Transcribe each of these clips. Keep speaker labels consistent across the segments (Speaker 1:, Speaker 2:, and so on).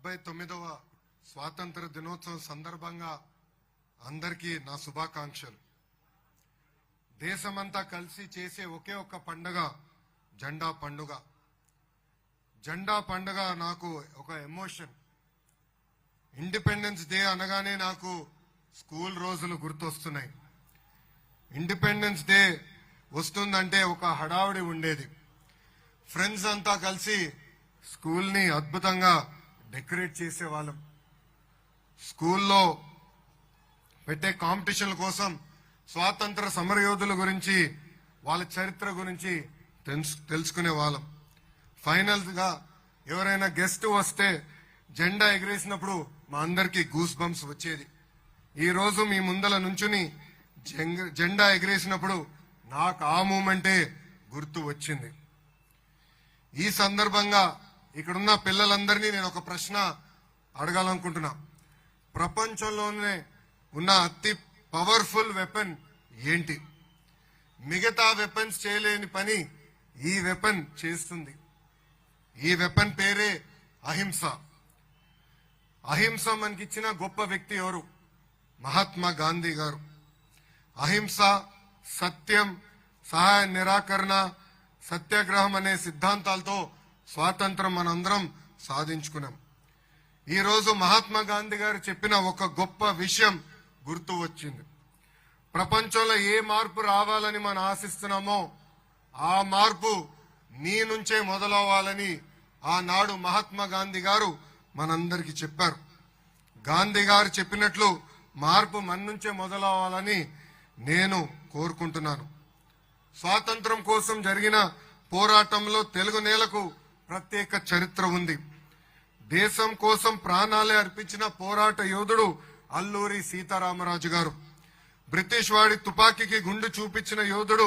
Speaker 1: 79వ స్వాతంత్ర దినోత్సవం సందర్భంగా అందరికీ నా శుభాకాంక్షలు. దేశమంతా కలిసి చేసే ఒకే ఒక్క పండుగ జెండా పండుగ. జెండా పండుగ నాకు ఒక ఎమోషన్. ఇండిపెండెన్స్ డే అనగానే నాకు స్కూల్ రోజులు గుర్తొస్తున్నాయి. ఇండిపెండెన్స్ డే వస్తుందంటే ఒక హడావుడి ఉండేది. ఫ్రెండ్స్ అంతా కలిసి స్కూల్ని అద్భుతంగా డెకరేట్ చేసేవాళ్ళం. స్కూల్లో పెట్టే కాంపిటీషన్ల కోసం స్వాతంత్ర సమరయోధుల గురించి, వాళ్ళ చరిత్ర గురించి తెలుసుకునే వాళ్ళం. ఫైనల్ గా ఎవరైనా గెస్ట్ వస్తే జెండా ఎగిరేసినప్పుడు మా అందరికీ గూస్ బంప్స్ వచ్చేది. ఈ రోజు మీ ముందల నుంచుని జెండా ఎగిరేసినప్పుడు నాకు ఆ మూమెంటే గుర్తు వచ్చింది. ఈ సందర్భంగా ఇక్కడున్న పిల్లలందరినీ నేను ఒక ప్రశ్న అడగాలనుకుంటున్నా. ప్రపంచంలోనే ఉన్న అతి పవర్ఫుల్ వెపన్ ఏంటి? మిగతా వెపన్స్ చేయలేని పని ఈ వెపన్ చేస్తుంది. ఈ వెపన్ పేరే అహింస. అహింస మనకిచ్చిన గొప్ప వ్యక్తి ఎవరు? మహాత్మా గాంధీ గారు. అహింస, సత్యం, సహాయ నిరాకరణ, సత్యాగ్రహం అనే సిద్ధాంతాలతో స్వాతంత్రం మనందరం సాధించుకున్నాం. ఈ రోజు మహాత్మా గాంధీ గారు చెప్పిన ఒక గొప్ప విషయం గుర్తు వచ్చింది. ప్రపంచంలో ఏ మార్పు రావాలని మనం ఆశిస్తున్నామో ఆ మార్పు నీ నుంచే మొదలవ్వాలని ఆనాడు మహాత్మా గాంధీ గారు మనందరికీ చెప్పారు. గాంధీ గారు చెప్పినట్లు మార్పు మన నుంచే మొదలవ్వాలని నేను కోరుకుంటున్నాను. స్వాతంత్రం కోసం జరిగిన పోరాటంలో తెలుగు నేలకు ప్రత్యేక చరిత్ర ఉంది. దేశం కోసం ప్రాణాలే అర్పించిన పోరాట యోధుడు అల్లూరి సీతారామరాజు గారు. బ్రిటిష్ వాడి తుపాకీకి గుండు చూపించిన యోధుడు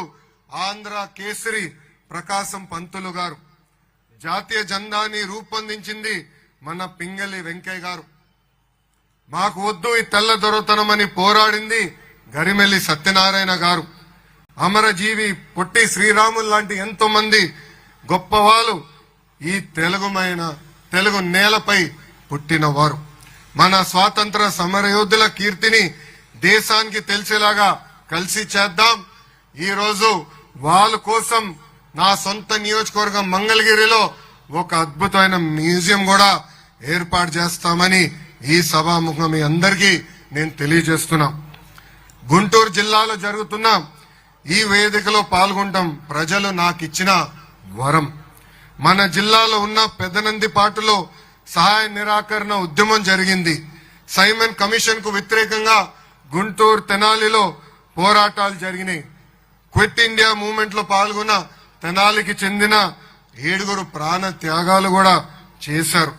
Speaker 1: ఆంధ్ర కేసరి ప్రకాశం పంతులు గారు. జాతీయ జెండాని రూపొందించింది మన పింగళి వెంకయ్య గారు. మాకు వద్దు ఈ తెల్ల దొరతనమని పోరాడింది గరిమెల్లి సత్యనారాయణ గారు. అమరజీవి పొట్టి శ్రీరాములు లాంటి ఎంతో మంది గొప్ప వాళ్ళు ఈ తెలుగు నేలపై పుట్టిన వారు. మన స్వాతంత్ర సమరయోధుల కీర్తిని దేశానికి తెలిసేలాగా కలిసి చేద్దాం. ఈ రోజు వాళ్ళ కోసం నా సొంత నియోజకవర్గం మంగళగిరిలో ఒక అద్భుతమైన మ్యూజియం కూడా ఏర్పాటు చేస్తామని ఈ సభాముఖం మీ అందరికీ నేను తెలియజేస్తున్నా. గుంటూరు జిల్లాలో జరుగుతున్న ఈ వేదికలో పాల్గొనడం ప్రజలు నాకు ఇచ్చిన వరం. మన జిల్లాలో ఉన్న పెదనందిపాటులో సహాయ నిరాకరణ ఉద్యమం జరిగింది. సైమన్ కమిషన్ కు వ్యతిరేకంగా గుంటూరు తెనాలిలో పోరాటాలు జరిగినాయి. క్విట్ ఇండియా మూవ్మెంట్ లో పాల్గొన్న తెనాలికి చెందిన 7 ప్రాణ త్యాగాలు కూడా చేశారు.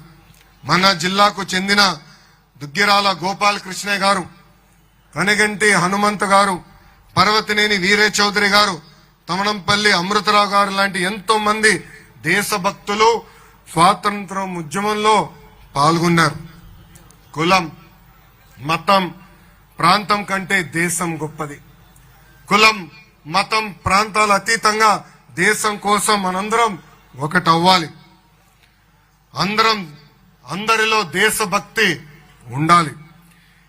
Speaker 1: మన జిల్లాకు చెందిన దుగ్గిరాల గోపాలకృష్ణ గారు, కనగంటి హనుమంత్ గారు, పర్వతనేని వీరే చౌదరి గారు, తమనంపల్లి అమృతరావు గారు లాంటి ఎంతో మంది దేశభక్తులు స్వాతంత్రం ఉద్యమంలో పాల్గొన్నారు. కులం, మతం, ప్రాంతం కంటే దేశం గొప్పది. కులం, మతం, ప్రాంతాల అతీతంగా దేశం కోసం మనందరం ఒకటవ్వాలి. అందరిలో దేశభక్తి ఉండాలి.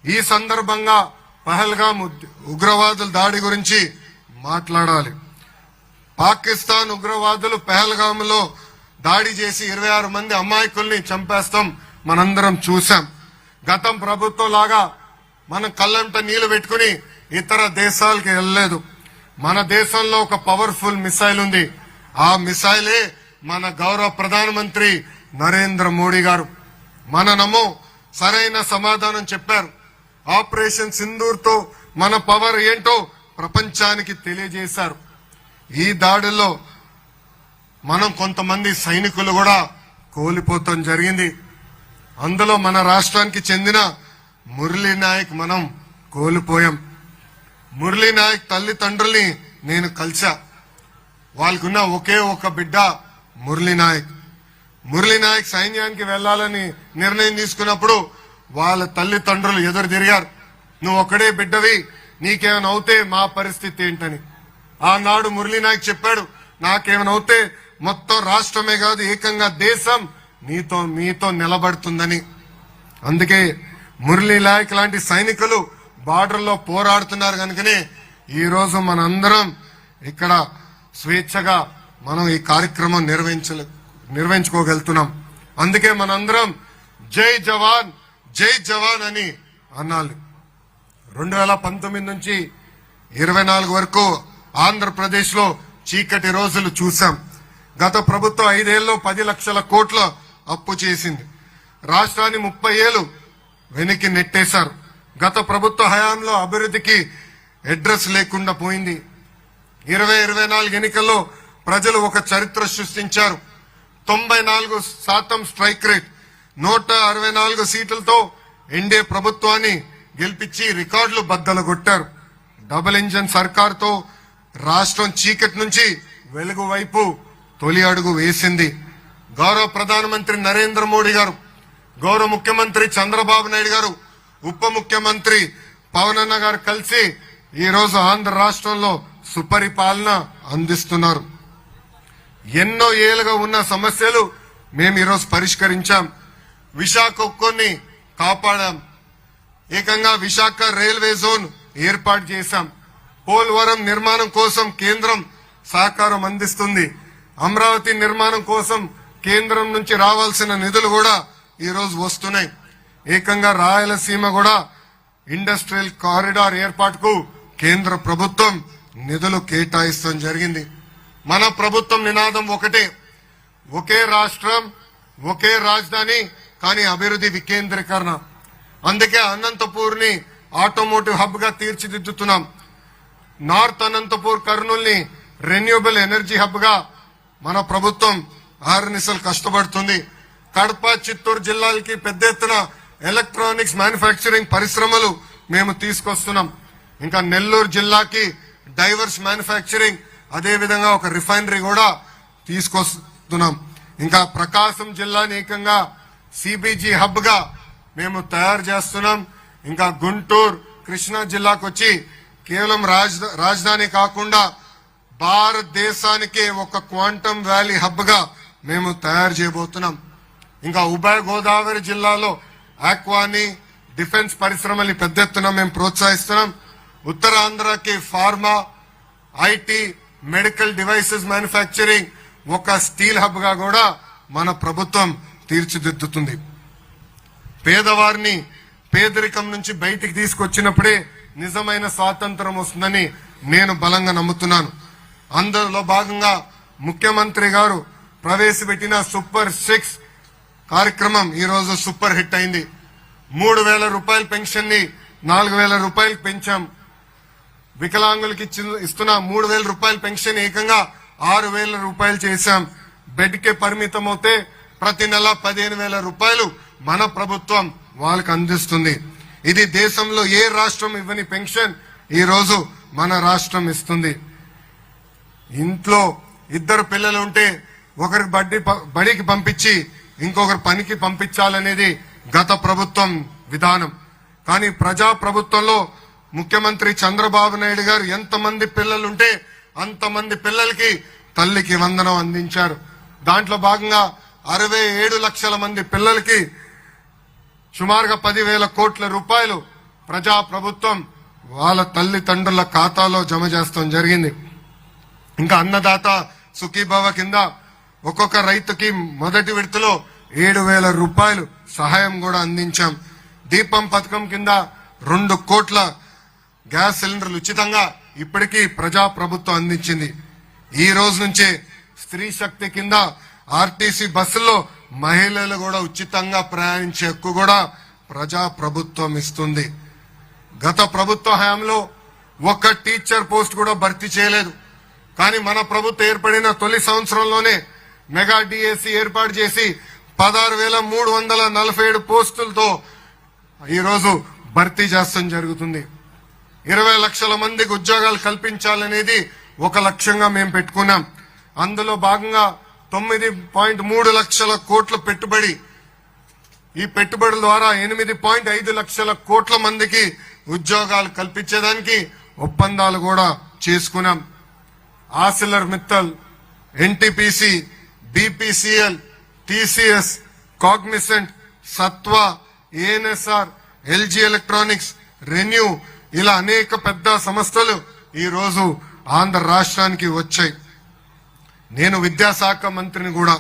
Speaker 1: ఈ సందర్భంగా పహల్గామ్ ఉగ్రవాదుల దాడి గురించి మాట్లాడాలి. పాకిస్తాన్ ఉగ్రవాదులు పహల్గామ్ లో దాడి చేసి 26 మంది అమాయకుల్ని చంపేస్తాం మనందరం చూసాం. గతం ప్రభుత్వం లాగా మనం కళ్ళంట నీళ్లు పెట్టుకుని ఇతర దేశాలకు వెళ్ళలేదు. మన దేశంలో ఒక పవర్ఫుల్ మిసైల్ ఉంది. ఆ మిసైలే మన గౌరవ ప్రధానమంత్రి నరేంద్ర మోడీ గారు. మనము సరైన సమాధానం చెప్పారు. ఆపరేషన్ సింధూర్ తో మన పవర్ ఏంటో ప్రపంచానికి తెలియజేశారు. ఈ దాడిలో మనం కొంతమంది సైనికులు కూడా కోల్పోవటం జరిగింది. అందులో మన రాష్ట్రానికి చెందిన మురళీ నాయక్ మనం కోల్పోయాం. మురళీ నాయక్ తల్లిదండ్రుల్ని నేను కలిసా. వాళ్ళకున్న ఒకే ఒక బిడ్డ మురళీ నాయక్. మురళీ నాయక్ సైన్యానికి వెళ్లాలని నిర్ణయం తీసుకున్నప్పుడు వాళ్ళ తల్లిదండ్రులు ఎదురు తిరిగారు. నువ్వు ఒక్కడే బిడ్డవి, నీకేమైనా అవుతే మా పరిస్థితి ఏంటని. ఆనాడు మురళీ నాయక్ చెప్పాడు, నాకేమైనా అవుతే మొత్తం రాష్ట్రమే కాదు ఏకంగా దేశం మీతో నిలబడుతుందని. అందుకే మురళీ నాయక్ లాంటి సైనికులు బార్డర్లో పోరాడుతున్నారు కనుకనే ఈ రోజు మనందరం ఇక్కడ స్వేచ్ఛగా మనం ఈ కార్యక్రమం నిర్వహించుకోగలుగుతున్నాం. అందుకే మనందరం జై జవాన్ జై జవాన్ అని అన్నాలి. 2019 నుంచి 24 వరకు ఆంధ్రప్రదేశ్ లో చీకటి రోజులు చూశాం. గత ప్రభుత్వం 5 ఏళ్లలో 10 లక్షల కోట్ల అప్పు చేసింది. రాష్ట్రాన్ని 30 ఏళ్లు వెనక్కి నెట్టేశారు. గత ప్రభుత్వ హయాంలో అభివృద్ధికి అడ్రస్ లేకుండా పోయింది. 2024 ఎన్నికల్లో ప్రజలు ఒక చరిత్ర సృష్టించారు. 94% స్ట్రైక్ రేట్, 164 సీట్లతో ఎన్డీఏ ప్రభుత్వాన్ని గెలిపించి రికార్డులు బద్దలుగొట్టారు. డబుల్ ఇంజన్ సర్కార్తో రాష్ట్రం చీకటి నుంచి వెలుగు వైపు తొలి అడుగు వేసింది. గౌరవ ప్రధానమంత్రి నరేంద్ర మోడీ గారు, గౌరవ ముఖ్యమంత్రి చంద్రబాబు నాయుడు గారు, ఉప ముఖ్యమంత్రి పవన్ అన్న గారు కలిసి ఈ రోజు ఆంధ్ర రాష్ట్రంలో సుపరిపాలన అందిస్తున్నారు. ఎన్నో ఏళ్లుగా ఉన్న సమస్యలు మేము ఈరోజు పరిష్కరించాం. విశాఖ ఉక్కుని కాపాడాం. ఏకంగా విశాఖ రైల్వే జోన్ ఏర్పాటు చేశాం. పోలవరం నిర్మాణం కోసం కేంద్రం సహకారం అందిస్తుంది. అమరావతి నిర్మాణం కోసం కేంద్రం నుంచి రావాల్సిన నిధులు కూడా ఈ రోజు వస్తున్నాయి. ఏకంగా రాయలసీమ కూడా ఇండస్ట్రియల్ కారిడార్ ఏర్పాటుకు కేంద్ర ప్రభుత్వం నిధులు కేటాయిస్తాం జరిగింది. మన ప్రభుత్వం నినాదం ఒకటే, ఒకే రాష్ట్రం ఒకే రాజధాని కానీ అభివృద్ధి వికేంద్రీకరణ. అందుకే అనంతపూర్ ని ఆటోమోటివ్ హబ్ గా తీర్చిదిద్దుతున్నాం. నార్త్ అనంతపూర్ కర్నూలు ని రెన్యూబుల్ ఎనర్జీ హబ్ గా మన ప్రభుత్వం ఆర్నిసలు కష్టపడుతుంది. కడప చిత్తూరు జిల్లాలకి పెద్ద ఎత్తున ఎలక్ట్రానిక్స్ మ్యానుఫ్యాక్చరింగ్ పరిశ్రమలు మేము తీసుకొస్తున్నాం. ఇంకా నెల్లూరు జిల్లాకి డైవర్స్ మ్యానుఫ్యాక్చరింగ్, అదే విధంగా ఒక రిఫైనరీ కూడా తీసుకొస్తున్నాం. ఇంకా ప్రకాశం జిల్లాని ఏకంగా సిబిజీ హబ్ గా మేము తయారు చేస్తున్నాం. ఇంకా గుంటూరు కృష్ణా జిల్లాకు వచ్చి కేవలం రాజధాని కాకుండా భారతదేశానికి ఒక క్వాంటమ్ వ్యాలీ హబ్ గా మేము తయారు చేయబోతున్నాం. ఇంకా ఉభయ గోదావరి జిల్లాలో ఆక్వాని, డిఫెన్స్ పరిశ్రమల్ని పెద్ద ఎత్తున మేము ప్రోత్సహిస్తున్నాం. ఉత్తరాంధ్రకి pharma, IT, medical devices manufacturing, ఒక స్టీల్ హబ్ గా కూడా మన ప్రభుత్వం తీర్చిదిద్దుతుంది. పేదవారిని పేదరికం నుంచి బయటికి తీసుకొచ్చినప్పుడే నిజమైన స్వాతంత్రం వస్తుందని నేను బలంగా నమ్ముతున్నాను. అందులో భాగంగా ముఖ్యమంత్రి గారు ప్రవేశపెట్టిన సూపర్ 6 కార్యక్రమం ఈ రోజు సూపర్ హిట్ అయింది. 3,000 రూపాయల పెన్షన్ ని 4,000 రూపాయలకు పెంచాం. వికలాంగులకి ఇస్తున్న 3,000 రూపాయల పెన్షన్ ఏకంగా 6,000 రూపాయలు చేశాం. బెడ్ కే పరిమితం అవుతే ప్రతి నెల 15,000 రూపాయలు మన ప్రభుత్వం వాళ్ళకి అందిస్తుంది. ఇది దేశంలో ఏ రాష్ట్రం ఇవ్వని పెన్షన్ ఈ రోజు మన రాష్ట్రం ఇస్తుంది. ఇంట్లో 2 పిల్లలు ఉంటే ఒకరికి బడికి పంపించి ఇంకొకరు పనికి పంపించాలనేది గత ప్రభుత్వం విధానం. కానీ ప్రజా ప్రభుత్వంలో ముఖ్యమంత్రి చంద్రబాబు నాయుడు గారు ఎంతమంది పిల్లలుంటే అంతమంది పిల్లలకి తల్లికి వందనం అందించారు. దాంట్లో భాగంగా 67 లక్షల మంది పిల్లలకి సుమారుగా 10,000 కోట్ల రూపాయలు ప్రజా ప్రభుత్వం వాళ్ళ తల్లిదండ్రుల ఖాతాలో జమ చేస్తాం జరిగింది. ఇంకా అన్నదాత సుఖీభవ కింద ఒక్కొక్క రైతుకి మొదటి విడతలో 7,000 రూపాయలు సహాయం కూడా అందించాం. దీపం పథకం కింద 2 కోట్ల గ్యాస్ సిలిండర్లు ఉచితంగా ఇప్పటికీ ప్రజా ప్రభుత్వం అందించింది. ఈ రోజు నుంచే స్త్రీ శక్తి కింద ఆర్టీసీ బస్సుల్లో మహిళలు కూడా ఉచితంగా ప్రయాణించే హక్కు కూడా ప్రజా ప్రభుత్వం ఇస్తుంది. గత ప్రభుత్వ హయాంలో ఒక్క టీచర్ పోస్ట్ కూడా భర్తీ చేయలేదు. కానీ మన ప్రభుత్వం ఏర్పడిన తొలి సంవత్సరంలోనే మెగా డిఎస్సి ఏర్పాటు చేసి 16,347 పోస్టులతో ఈరోజు భర్తీ చేస్తాం జరుగుతుంది. 20 లక్షల మందికి ఉద్యోగాలు కల్పించాలనేది ఒక లక్ష్యంగా మేము పెట్టుకున్నాం. అందులో భాగంగా 9.3 లక్షల కోట్ల పెట్టుబడి, ఈ పెట్టుబడుల ద్వారా 8.5 లక్షల కోట్ల మందికి ఉద్యోగాలు కల్పించేదానికి ఒప్పందాలు కూడా చేసుకున్నాం. Arcelor Mittal, NTPC, BPCL, TCS, Cognizant, సత్వ, ఏఎన్ఎస్ఆర్, ఎల్జీ ఎలక్ట్రానిక్స్, రెన్యూ ఇలా అనేక పెద్ద సంస్థలు ఈ రోజు ఆంధ్ర రాష్ట్రానికి వచ్చాయి. నేను విద్యాశాఖ మంత్రిని కూడా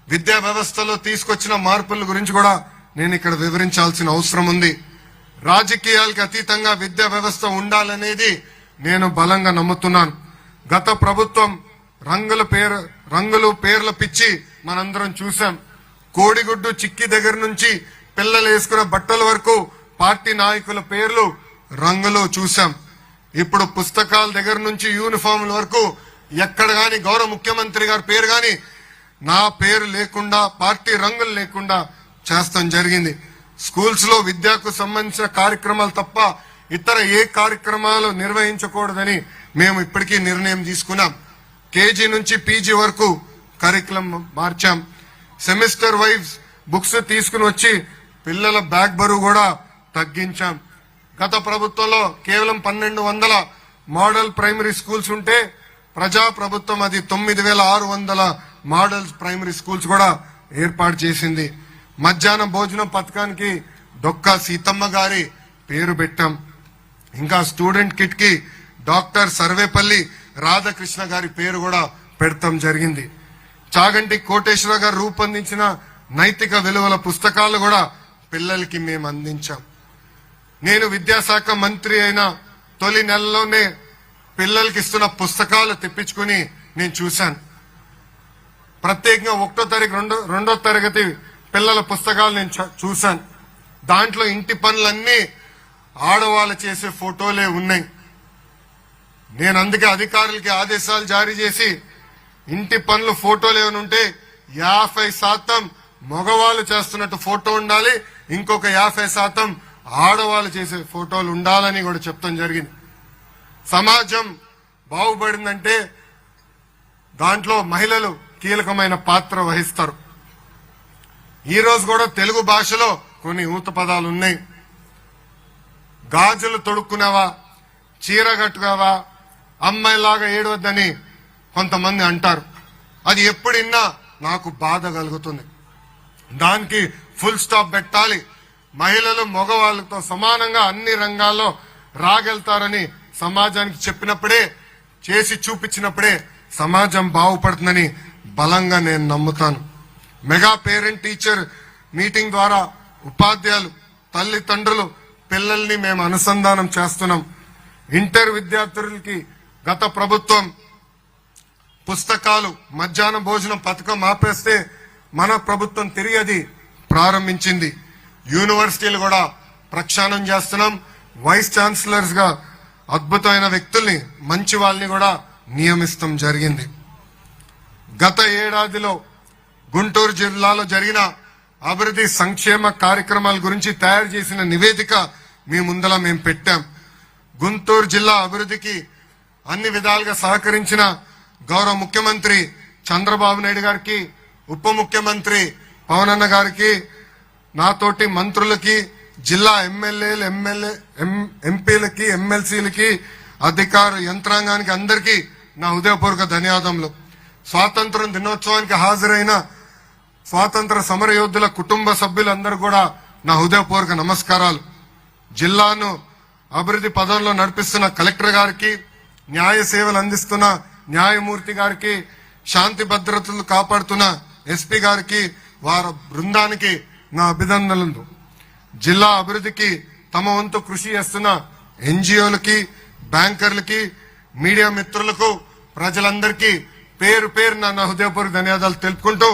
Speaker 1: విద్యా వ్యవస్థలో తీసుకొచ్చిన మార్పుల గురించి కూడా నేను ఇక్కడ వివరించాల్సిన అవసరం ఉంది. రాజకీయాలకు అతీతంగా విద్యా వ్యవస్థ ఉండాలనేది నేను బలంగా నమ్ముతున్నాను. గత ప్రభుత్వం రంగులు పేర్ల పిచ్చి మనందరం చూసాం. కోడిగుడ్డు చిక్కి దగ్గర నుంచి పిల్లలు వేసుకున్న బట్టల వరకు పార్టీ నాయకుల పేర్లు రంగులు చూసాం. ఇప్పుడు పుస్తకాల దగ్గర నుంచి యూనిఫామ్ల వరకు ఎక్కడ గాని గౌరవ ముఖ్యమంత్రి గారి పేరు గాని నా పేరు లేకుండా, పార్టీ రంగులు లేకుండా చేస్తాం జరిగింది. స్కూల్స్ లో విద్యకు సంబంధించిన కార్యక్రమాలు తప్ప ఇతర ఏ కార్యక్రమాలు నిర్వహించకూడదని మేము ఇప్పటికీ నిర్ణయం తీసుకున్నాం. కేజీ నుంచి పీజీ వరకు కరికులం మార్చాం. సెమిస్టర్ వైజ్ బుక్స్ తీసుకుని వచ్చి పిల్లల బ్యాగ్ బరువు కూడా తగ్గించాం. గత ప్రభుత్వంలో కేవలం 1200 మోడల్ ప్రైమరీ స్కూల్స్ ఉంటే ప్రజా ప్రభుత్వం అది 9600 మోడల్ ప్రైమరీ స్కూల్స్ కూడా ఏర్పాటు చేసింది. మధ్యాహ్న భోజనం పథకానికి డొక్కా సీతమ్మ గారి పేరు పెట్టాం. ఇంకా స్టూడెంట్ కిట్ కి డాక్టర్ సర్వేపల్లి రాధాకృష్ణ గారి పేరు కూడా పెడతాం జరిగింది. చాగంటి కోటేశ్వర గారు రూపొందించిన నైతిక విలువల పుస్తకాలు కూడా పిల్లలకి మేము అందించాం. నేను విద్యాశాఖ మంత్రి అయిన తొలి నెలలోనే పిల్లలకి ఇస్తున్న పుస్తకాలు తెప్పించుకుని నేను చూశాను. ప్రత్యేకంగా 1వ తరగతి 2వ తరగతి పిల్లల పుస్తకాలు నేను చూశాను. దాంట్లో ఇంటి పనులన్నీ ఆడవాళ్ళు చేసే ఫోటోలే ఉన్నాయి. నేను అందుకే అధికారులకి ఆదేశాలు జారీ చేసి ఇంటి పనులు ఫోటోలు ఏమైనా ఉంటే 50% మగవాళ్ళు చేస్తున్నట్టు ఫోటో ఉండాలి, ఇంకొక 50% ఆడవాళ్ళు చేసే ఫోటోలు ఉండాలని కూడా చెప్తాం జరిగింది. సమాజం బాగుపడిందంటే దాంట్లో మహిళలు కీలకమైన పాత్ర వహిస్తారు. ఈ రోజు కూడా తెలుగు భాషలో కొన్ని ఊత పదాలు ఉన్నాయి. గాజులు తొడుక్కునేవా, చీర కట్టుకోవా, అమ్మాయిలాగా ఏడవద్దని కొంతమంది అంటారు. అది ఎప్పుడిన్నా నాకు బాధ కలుగుతుంది. దానికి ఫుల్ స్టాప్ పెట్టాలి. మహిళలు మగవాళ్ళతో సమానంగా అన్ని రంగాల్లో రాగలుగుతారని సమాజానికి చెప్పినప్పుడే, చేసి చూపించినప్పుడే సమాజం బాగుపడుతుందని బలంగా నేను నమ్ముతాను. మెగా పేరెంట్ టీచర్ మీటింగ్ ద్వారా ఉపాధ్యాయులు, తల్లిదండ్రులు, పిల్లల్ని మేము అనుసంధానం చేస్తున్నాం. ఇంటర్ విద్యార్థులకి గత ప్రభుత్వం పుస్తకాలు, మధ్యాహ్న భోజనం పథకం ఆపేస్తే మన ప్రభుత్వం తిరిగి అది ప్రారంభించింది. యూనివర్సిటీలు కూడా ప్రక్షాళన చేస్తున్నాం. వైస్ ఛాన్సలర్స్ గా అద్భుతమైన వ్యక్తుల్ని, మంచి వాళ్ళని కూడా నియమిస్తాం జరిగింది. గత ఏడాదిలో గుంటూరు జిల్లాలో జరిగిన అభివృద్ధి సంక్షేమ కార్యక్రమాల గురించి తయారు చేసిన నివేదిక మీ ముందల మేము పెట్టాం. గుంటూరు జిల్లా అభివృద్ధికి అన్ని విధాలుగా సహకరించిన గౌరవ ముఖ్యమంత్రి చంద్రబాబు నాయుడు గారికి, ఉప ముఖ్యమంత్రి పవన్ అన్న గారికి, నాతోటి మంత్రులకి, జిల్లా ఎమ్మెల్యేలు, ఎంపీలకి, ఎమ్మెల్సీలకి, అధికార యంత్రాంగానికి అందరికీ నా హృదయపూర్వక ధన్యవాదములు. స్వాతంత్ర దినోత్సవానికి హాజరైన స్వాతంత్ర సమర యోధుల కుటుంబ సభ్యులందరూ కూడా నా హృదయపూర్వక నమస్కారాలు. జిల్లాను అభివృద్ధి పదంలో నడిపిస్తున్న కలెక్టర్ గారికి, న్యాయ సేవలు అందిస్తున్న న్యాయమూర్తి గారికి, శాంతి భద్రతలు కాపాడుతున్న ఎస్పీ గారికి, వారి బృందానికి నా అభినందనలు. జిల్లా అభివృద్ధికి తమ వంతు కృషి చేస్తున్న ఎన్జిఓలకి, బ్యాంకర్లకి, మీడియా మిత్రులకు, ప్రజలందరికీ పేరు పేరు నా హృదయపూర్వక ధన్యవాదాలు తెలుపుకుంటూ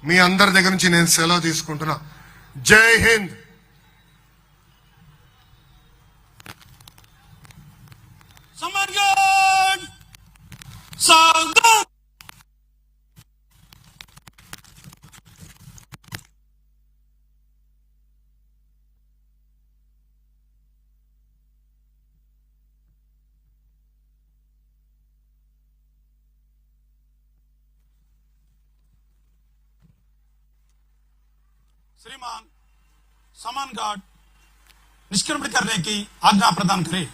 Speaker 1: మీ అందరి దగ్గర నుంచి నేను సెలవు తీసుకుంటున్నా. జై హింద్.
Speaker 2: श्रीमान समान गार्ड निष्क्रमण करने की आज्ञा प्रदान करें।